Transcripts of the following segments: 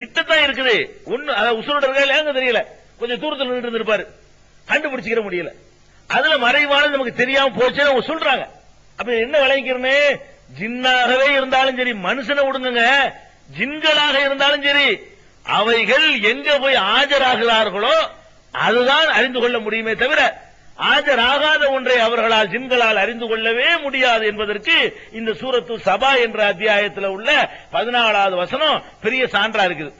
கிட்டத்தான் இருக்குது. ஒண்ணு உசுரோட இருக்கா தெரியல, கொஞ்சம் தூரத்தில் நின்று இருப்பாரு, கண்டுபிடிச்சிக்கிற முடியல. அதுல மறைவானது நமக்கு தெரியாம போச்சு அவங்க சொல்றாங்க. அப்ப என்ன விளைவிக்கிறேன்னு, ஜின்னாகவே இருந்தாலும் சரி, மனுஷனை விடுங்க, ஜின்களாக இருந்தாலும் சரி, அவைகள் எங்க போய் ஆஜராகிறார்களோ அதுதான் அறிந்து கொள்ள முடியுமே தவிர ஆஜராகாத ஒன்றை அவர்களால் ஜின்களால் அறிந்து கொள்ளவே முடியாது என்பதற்கு இந்த சூரத்து சபா என்ற அத்தியாயத்தில் உள்ள 14வது வசனம் பெரிய சான்றா இருக்குது.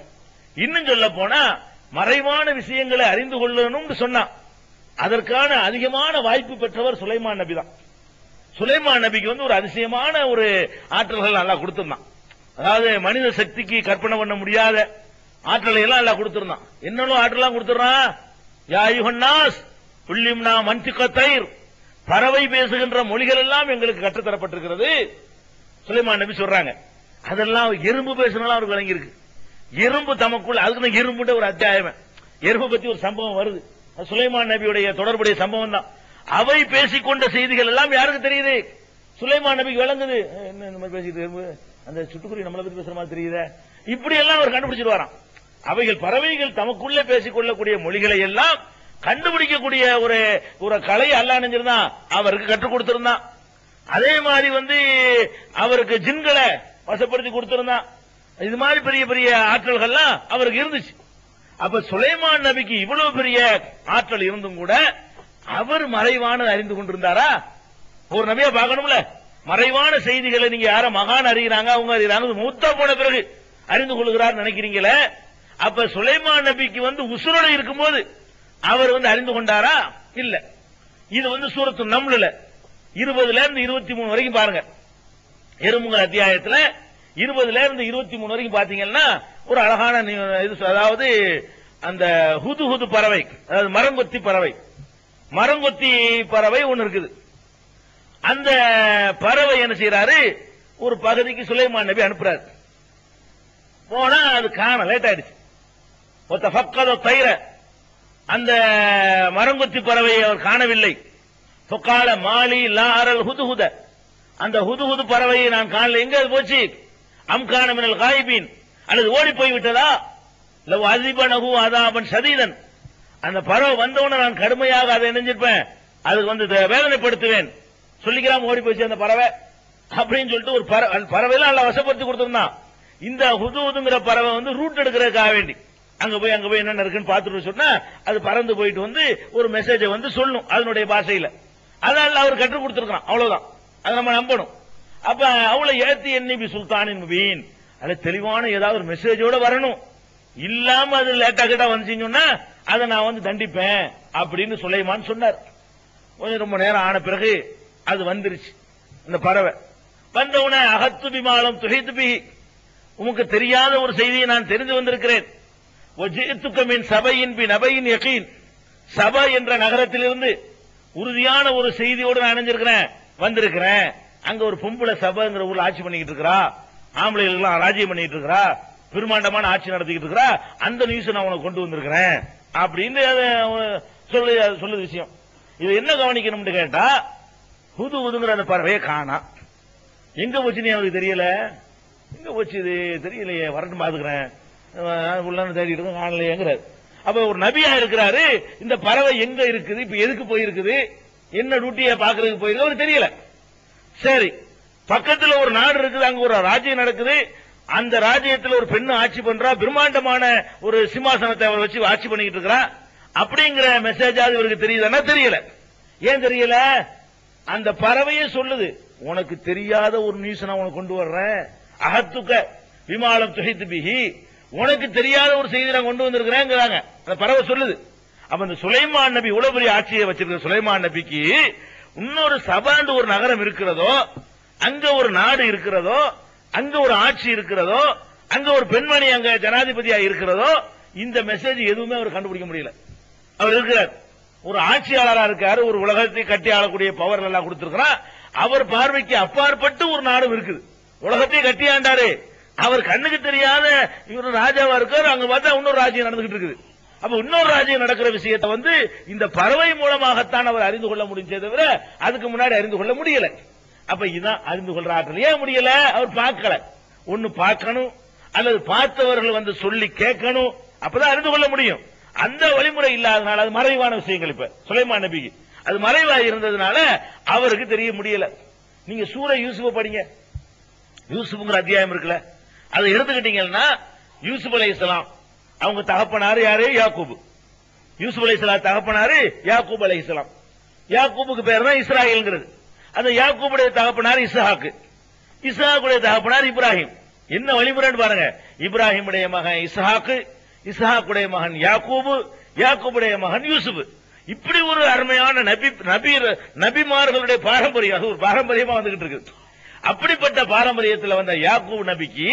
இன்னும் சொல்ல போனா மறைவான விஷயங்களை அறிந்து கொள்ளணும்னு சொன்னா அதற்கான அதிகமான வாய்ப்பு பெற்றவர் சுலைமான் நபி தான். சுலைமான் நபிக்கு வந்து ஒரு அதிசயமான ஒரு ஆற்றல்கள் நல்லா கொடுத்திருந்தான். அதாவது மனித சக்திக்கு கற்பனை பண்ண முடியாத ஆற்றலை எல்லாம் நல்லா கொடுத்திருந்தான். என்னென்ன ஆற்றலாம் கொடுத்துறான். யா யுஹன்னாஸ் புல்லிம்னா மன்திகத்தைர், பறவை பேசுகின்ற மொழிகள் எல்லாம் எங்களுக்கு கற்றுத்தரப்பட்டிருக்கிறது சுலைமான் நபி சொல்றாங்க. அதெல்லாம் எறும்பு பேசுனாலும் அவருக்கு விளங்கி இருக்கு. எறும்பு தமக்குள்ள, அதுக்கு எறும்புன்ற ஒரு அத்தியாயம், எறும்பு பத்தி ஒரு சம்பவம் வருது. சுலைமான் நபியுடைய தொடர்புடைய சம்பவம் தான். அவை பேசிக்கொண்ட செய்திகள் எல்லாம் யாருக்கு தெரியுது? சுலைமான் நபிக்கு விளங்குது. என்ன இந்த மாதிரி பேசிட்டு எறும்பு, அந்த சுட்டுக்குருவி நம்மளை பத்தி பேசுற மாதிரி தெரியுது, இப்படி எல்லாம் அவர் கண்டுபிடிச்சிட்டு வரான். அவைகள் பறவைகள் தமக்குள்ளே பேசிக்கொள்ளக்கூடிய மொழிகளை எல்லாம் கண்டுபிடிக்கக்கூடிய ஒரு கலை அல்லாஹ் நினைச்சிருந்தான், அவருக்கு கற்றுக் கொடுத்திருந்தான். அதே மாதிரி வந்து அவருக்கு ஜின்களை வசப்படுத்தி கொடுத்திருந்தான். இது மாதிரி பெரிய பெரிய ஆற்றல்கள்லாம் அவருக்கு இருந்துச்சு. அப்ப சுலைமான் நபிக்கு இவ்வளவு பெரிய ஆற்றல் இருந்தும் கூட அவர் மறைவான அறிந்து கொண்டிருந்தாரா? ஒரு நபியா பார்க்கணும்ல, மறைவான செய்திகளை நீங்க யார மகான் அறிகிறாங்க, அவங்க அறிகிறாங்க, மூத்தா போன பிறகு அறிந்து கொள்கிறார் நினைக்கிறீங்களே. அப்ப சுலைமான் நபிக்கு வந்து உசுரோட இருக்கும்போது அவர் வந்து அறிந்து கொண்டாரா? இல்ல. இது வந்து சூரத்து நம்ல 20ல இருந்து 23 வரைக்கும் பாருங்க. எறும்புகள் அத்தியாயத்துல 20ல இருந்து 23 வரைக்கும் பாத்தீங்கன்னா ஒரு அழகான இது, அதாவது அந்த ஹுது பறவை, அதாவது மரங்கொத்தி பறவை, மரங்கொத்தி பறவை ஒன்னு இருக்குது. அந்த பறவை என்ன செய்யறாரு, ஒரு பகுதிக்கு சுலைமான் நபி அனுப்புறாரு. போனா அது காண லேட் ஆயிடுச்சு. தயிர, அந்த மரங்கொத்தி பறவையை அவர் காணவில்லை. பொக்கால மாலி லாரல் ஹுதுஹுத, அந்த ஹுதுஹுது பறவையை நான் காணல, எங்க போச்சு? அம்கான மினல் காயிபீன், அல்லது ஓடி போய் விட்டதா? லவ் அதிபனஹு அதாபன் ஷதீதன், அந்த பறவை வந்தவன நான் கடுமையாக அதை நினைஞ்சிருப்பேன், அதுக்கு வந்து வேதனைப்படுத்துவேன். சொல்லிக்கிறாம ஓடி போச்சு அந்த பறவை அப்படின்னு சொல்லிட்டு ஒரு பறவைலாம் நல்லா வசப்படுத்தி கொடுத்திருந்தான். இந்த ஹுதுஹுதுங்கிற பறவை வந்து ரூட் எடுக்கிறதுக்காக வேண்டி அங்க போய் என்ன இருக்குன்னு பார்த்துட்டு சொன்னா அது பறந்து போயிட்டு வந்து ஒரு மெசேஜை வந்து சொல்லணும் அதனுடைய பாஷையில. அதனால அவர் கற்றுக் கொடுத்திருக்கான், அவ்வளவுதான். அதை நம்ம நம்பணும். அப்ப அவளை ஏத்தி எண்ணி சுல்தானின் முபீன், அது தெளிவான ஏதாவது ஒரு மெசேஜோட வரணும், இல்லாம அது லேட்டா கிட்ட வந்துச்சுன்னா அதை நான் வந்து தண்டிப்பேன் அப்படின்னு சுலைமான் சொன்னார். கொஞ்சம் ரொம்ப நேரம் ஆன பிறகு அது வந்துருச்சு. இந்த பறவை வந்தவுடனே அகத்து பிமாலம் துகைத்து பிகி, உமக்கு தெரியாத ஒரு செய்தியை நான் தெரிந்து வந்திருக்கிறேன். சபையின் பி நபையின் யகீன், சபை என்ற நகரத்திலிருந்து உறுதியான ஒரு செய்தியோடு நான் அணைஞ்சிருக்கிறேன், வந்திருக்கிறேன். அங்க ஒரு பொம்பளை சபைங்கிற ஊர்ல ஆட்சி பண்ணிக்கிட்டு இருக்கிறா, ஆம்பளைகள் எல்லாம் ராஜ்யம் பண்ணிட்டு இருக்கிறா, பெருமாண்டமான ஆட்சி நடத்திக்கிட்டு இருக்கிறா, அந்த நியூஸ் நான் உனக்கு கொண்டு வந்திருக்கிறேன் அப்படின்னு சொல்லுது விஷயம். இது என்ன கவனிக்கணும்னு கேட்டா, ஹுதுஹுதுங்கிற அந்த பறவையை காணா, எங்க போச்சுன்னு அவருக்கு தெரியல. எங்க போச்சு இது தெரியலையே, வரட்டும் பாத்துக்கிறேன், தேடிட்டு இருக்கோம் காணலையேங்கிறாரு. அப்ப ஒரு நபியா இருக்கிறாரு, இந்த பறவை எங்க இருக்குது, இப்ப எதுக்கு போயிருக்குது, என்ன டியூட்டியை பாக்குறதுக்கு போயிருக்கு அவருக்கு தெரியல. சரி, பக்கத்துல ஒரு நாடு இருக்குது, அங்க ஒரு ராஜ்யம் நடக்குது, அந்த ராஜ்யத்தில் ஒரு பெண்ணு ஆட்சி பண்றா, பிரம்மாண்டமான ஒரு சிம்மாசனத்தை அவர் வச்சு ஆட்சி பண்ணிக்கிட்டு இருக்கிறா, அப்படிங்கிற மெசேஜாவது இவருக்கு தெரியுதுன்னா தெரியல. ஏன் தெரியல? அந்த பறவையே சொல்லுது, உனக்கு தெரியாத ஒரு நியூஸ் நான் உனக்கு கொண்டு வர்றேன், அகத்துக்க விமானம் துகைத்து பிகி, உனக்கு தெரியாத ஒரு செய்தி நான் கொண்டு வந்திருக்கிறேங்கிறாங்க. அந்த பறவை சொல்லுது. அப்ப இந்த சுலைமான் நபி இவ்வளவு பெரிய ஆட்சியை வச்சிருக்கிற சுலைமான் நபிக்கு இன்னொரு சபாண்டு ஒரு நகரம் இருக்கிறதோ, அங்க ஒரு நாடு இருக்கிறதோ, அங்க ஒரு ஆட்சி இருக்கிறதோ, அங்க ஒரு பெண்மணி அங்க ஜனாதிபதியா இருக்கிறதோ, இந்த மெசேஜ் எதுவுமே அவர் கண்டுபிடிக்க முடியல. அவர் இருக்கிறார், ஒரு ஆட்சியாளராக இருக்காரு, ஒரு உலகத்தை கட்டி ஆளக்கூடிய பவர் எல்லாம் கொடுத்திருக்கிறார். அவர் பார்வைக்கு அப்பாற்பட்டு ஒரு நாடும் இருக்குது, உலகத்தை கட்டி ஆண்டாரு. அவர் கண்ணுக்கு தெரியாத இவர் ராஜாவா இருக்காரு, அங்க பார்த்தா இன்னொரு ராஜ்யம் நடந்துகிட்டு இருக்குது. அப்ப இன்னொரு ராஜ்யம் நடக்கிற விஷயத்தை வந்து இந்த பறவை மூலமாகத்தான் அவர் அறிந்து கொள்ள முடிஞ்சே தவிர அதுக்கு முன்னாடி அறிந்து கொள்ள முடியல. அப்ப இதுதான் அறிந்து கொள்ற ஆற்றல். ஏன் முடியல? அவர் பார்க்கல. ஒன்னு பார்க்கணும், அல்லது பார்த்தவர்கள் வந்து சொல்லி கேட்கணும், அப்பதான் அறிந்து கொள்ள முடியும். அந்த வழிமுறை இல்லாதனால அது மறைவான விஷயங்கள். இப்ப சுலைமான் நபிக்கு அது மறைவாக இருந்ததுனால அவருக்கு தெரிய முடியல. நீங்க சூரை யூசுஃப படிங்க, யூசுப்ங்கிற அத்தியாயம் இருக்குல்ல, அதை எடுத்துக்கிட்டீங்கன்னா யூசுப் அலைஹிஸ்ஸலாம் அவங்க தகப்பனாரு யாரு? யாக்கூப். யூசுப் அலைஹிஸ்ஸலாம் தகப்பனாரு யாக்கூப் அலைஹிஸ்ஸலாம். யாக்கூபுக்கு பேர் தான் இஸ்ராயேல்ங்கிறது. அந்த யாக்கூபுடைய தகப்பனார் இஸ்ஹாக், இஸ்ஹாக்குடைய தகப்பனார் இப்ராஹிம். என்ன வழிமுறைன்னு பாருங்க. இப்ராஹிமுடைய மகன் இஸ்ஹாக், இஸ்ஹாக்குடைய மகன் யாக்கூபு, யாக்கூபுடைய மகன் யூசுப். இப்படி ஒரு அருமையான நபிமார்களுடைய பாரம்பரியம், அது ஒரு பாரம்பரியமா வந்துகிட்டு இருக்கு. அப்படிப்பட்ட பாரம்பரியத்தில் வந்த யாக்கூப் நபிக்கு,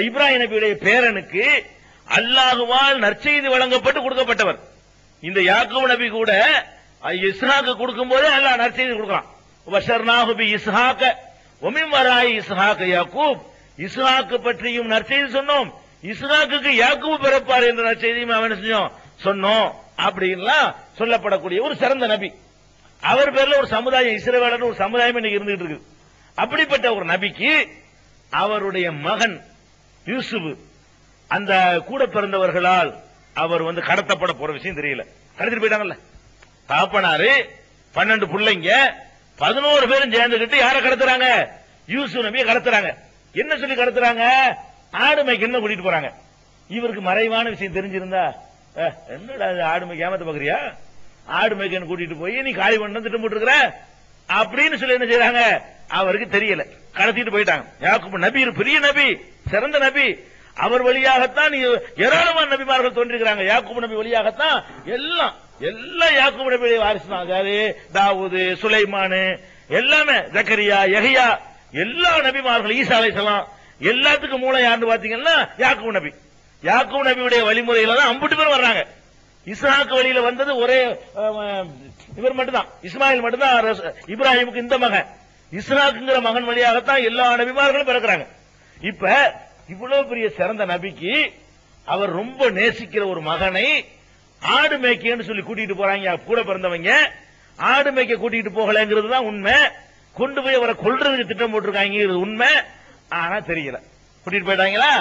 இப்ராஹிம் நபியுடைய பேரனுக்கு அல்லாஹுவால் நற்செய்தி வழங்கப்பட்டு கொடுக்கப்பட்டவர். இந்த யாக்கூப் நபி கூட இஸ்ஹாக்கு கொடுக்கும் போதே அல்லாஹ் நற்செய்தி கொடுக்கிறான். வஷர்னாஹு பி இஸ்ஹாக வமின் வராய் இஸ்ஹாக யாக்கூப். இஸ்ஹாக்கு பற்றியும் நற்செய்தி சொன்னோம், இஸ்ஹாக்குக்கு யாக்கூப் பிறப்பார் என்ற நற்செய்தியும் அவன் செஞ்சோம் சொன்னோம் அப்படின்லாம் சொல்லப்படக்கூடிய ஒரு சிறந்த நபி. அவர் பேர்ல ஒரு சமுதாயம், இஸ்ரவேலர் ஒரு சமுதாயம் இன்னைக்கு இருந்துகிட்டு இருக்கு. அப்படிப்பட்ட ஒரு நபிக்கு அவருடைய மகன் யூசுப் அந்த கூட பிறந்தவர்களால் அவர் வந்து கடத்தப்பட போற விஷயம் தெரியல. கடத்திட்டு போயிட்டாங்கல்ல. தாப்பனாரு 12 பிள்ளைங்க 11 பேரும் சேர்ந்துகிட்டு யாரை கடத்துறாங்க? யூசுப் நபியை கடத்துறாங்க. என்ன சொல்லி கடத்துறாங்க? ஆடு மேய்க்கணும் கூட்டிட்டு போறாங்க. இவருக்கு மறைவான விஷயம் தெரிஞ்சிருந்தா, என்னடா ஆடு மேய்க்க ஏமாத்த பாக்குறியா, ஆடு மேய்க்கணும் கூட்டிட்டு போய் நீ காலி பண்ண திட்டம் போட்டுருக்கிற அப்படின்னு சொல்லி என்ன செய்யறாங்க? அவருக்கு தெரியல, கடத்திட்டு போயிட்டாங்க. யாக்கூப் நபி பெரிய நபி, சிறந்த நபி. அவர் வழியாகத்தான் ஏராளமான நபிமார்கள் தோன்றிருக்கிறாங்க. யாக்கூப் நபி வழியாகத்தான் எல்லாம் யாக்கூப் நபி வாரிசு தான். தாவூது, சுலைமான், எல்லாமே ஜக்கரியா, யஹ்யா, எல்லா நபிமார்கள், ஈசா அலைஹிஸ்ஸலாம், எல்லாத்துக்கும் மூலம் யாருன்னு பாத்தீங்கன்னா யாக்கூப் நபி. யாக்கூப் நபியுடைய வழிமுறையில தான் அம்புட்டு பேர் வர்றாங்க. இஸ்ஹாக் வழியில வந்தது ஒரே இவர் மட்டும்தான், இஸ்மாயில் மட்டும்தான். இப்ராஹிமுக்கு இந்த மகன் இஸ்ஹாக்குங்கிற மகன் வழியாகத்தான் எல்லா நபிமார்களும் பிறக்கிறாங்க. இப்ப இவ்வளவு பெரிய சிறந்த நபிக்கு அவர் ரொம்ப நேசிக்கிற ஒரு மகனை ஆடு மேய்க்கன்னு சொல்லி கூட்டிட்டு போறாங்க. கூட பிறந்தவங்க ஆடு மேய்க்க கூட்டிட்டு போகலங்கிறது தான் உண்மை. கொண்டு போய் அவரை கொல்றதுக்கு திட்டம் போட்டிருக்காங்க உண்மை. ஆனா தெரியல. கூட்டிட்டு போயிட்டாங்களா?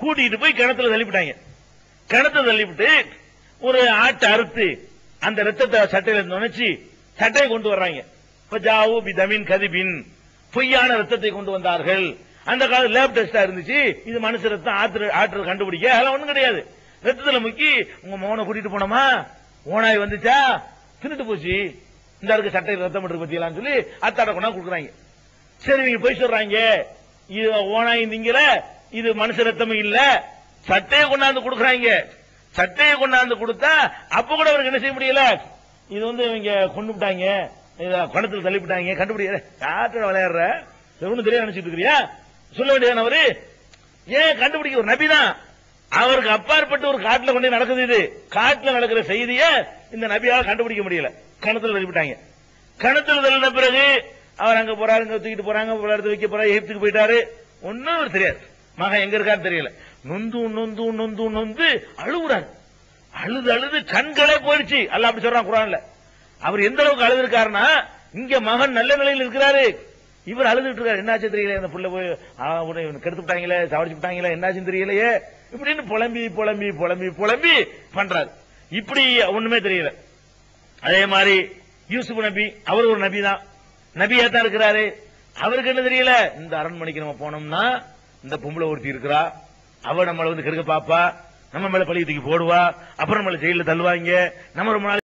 கூட்டிட்டு போய் கிணத்துல தள்ளிவிட்டாங்க. கிணத்துல தள்ளிவிட்டு ஒரு ஆட்டை அறுத்து அந்த ரத்தத்தை சட்டையில நுழைச்சி சட்டையை கொண்டு வர்றாங்க. பஜாவு பிதமின் கதிபின், பொய்யான ரத்தத்தை கொண்டு வந்தார்கள். அந்த காலத்துல லேப் டெஸ்டா இருந்துச்சு. இது மனுஷ ரத்தம், ஆற்று கண்டுபிடிக்க அதெல்லாம் ஒண்ணும் கிடையாது. ரத்தத்துல முக்கி உங்க மோனை கூட்டிட்டு போனோமா, ஓனாய் வந்துச்சா, தின்னுட்டு போச்சு, இந்த இருக்க சட்டையில் ரத்தம் இருக்கு பத்தியெல்லாம் சொல்லி அத்தாட கொண்டா கொடுக்குறாங்க. சரி, நீங்க போய் சொல்றாங்க இது ஓனாய் திங்கிற, இது மனுஷ ரத்தமும் இல்ல, சட்டையை கொண்டாந்து கொடுக்குறாங்க. சட்டையை கொண்டாந்து கொடுத்தா அப்ப கூட அவருக்கு என்ன செய்ய முடியல, இது வந்து இவங்க கொண்டு விட்டாங்க, குணத்துல தள்ளிவிட்டாங்க, கண்டுபிடிக்கிற காற்று விளையாடுற ஒன்னும் தெரியாது நினைச்சிட்டு இருக்கிறியா? சொல்ல வேண்டியது அவரு. ஏன் கண்டுபிடிக்க ஒரு நபிதான், அவருக்கு அப்பாற்பட்டு ஒரு காட்டுல கொண்டு நடக்குது. இது காட்டுல நடக்கிற செய்திய இந்த நபியால கண்டுபிடிக்க முடியல. கணத்துல தள்ளிவிட்டாங்க. கணத்துல தள்ளின பிறகு அவர் அங்க போறாரு, இங்க தூக்கிட்டு போறாங்க, எடுத்து வைக்க போறாரு, எகிப்துக்கு போயிட்டாரு. ஒன்னும் தெரியாது, மகன் எங்க இருக்காரு தெரியல. நொந்து நொந்து நொந்து நொந்து அழுகுறாரு. அழுது அழுது கண்களே போயிடுச்சு. அல்லாஹ் அப்படி சொல்றான் குர்ஆன்ல. அவர் எந்த அளவுக்கு அழுது இருக்காருன்னா, இங்க மகன் நல்ல நிலையில் இருக்கிறாரு, இவர் அழுதுட்டு இருக்காரு. என்னாச்சு தெரியல, இந்த புள்ள போய் கெடுத்து விட்டாங்களே, சாவடிச்சு விட்டாங்களே, என்னாச்சுன்னு தெரியலையே இப்படின்னு புலம்பி புலம்பி புலம்பி புலம்பி பண்றாரு. இப்படி ஒண்ணுமே தெரியல. அதே மாதிரி யூசுப் நபி, அவர் ஒரு நபி தான், நபியா தான் இருக்கிறாரு. அவருக்கு என்ன தெரியல, இந்த அரண்மனைக்கு நம்ம போனோம்னா இந்த பொம்பளை ஒருத்தி இருக்கிறா, அவ நம்மளை வந்து கெடுக்க பாப்பா, நம்ம மேல பழிய தூக்கி போடுவா, அப்புறம் நம்மள ஜெயில தள்ளுவாங்க, நம்ம ரொம்ப நாள்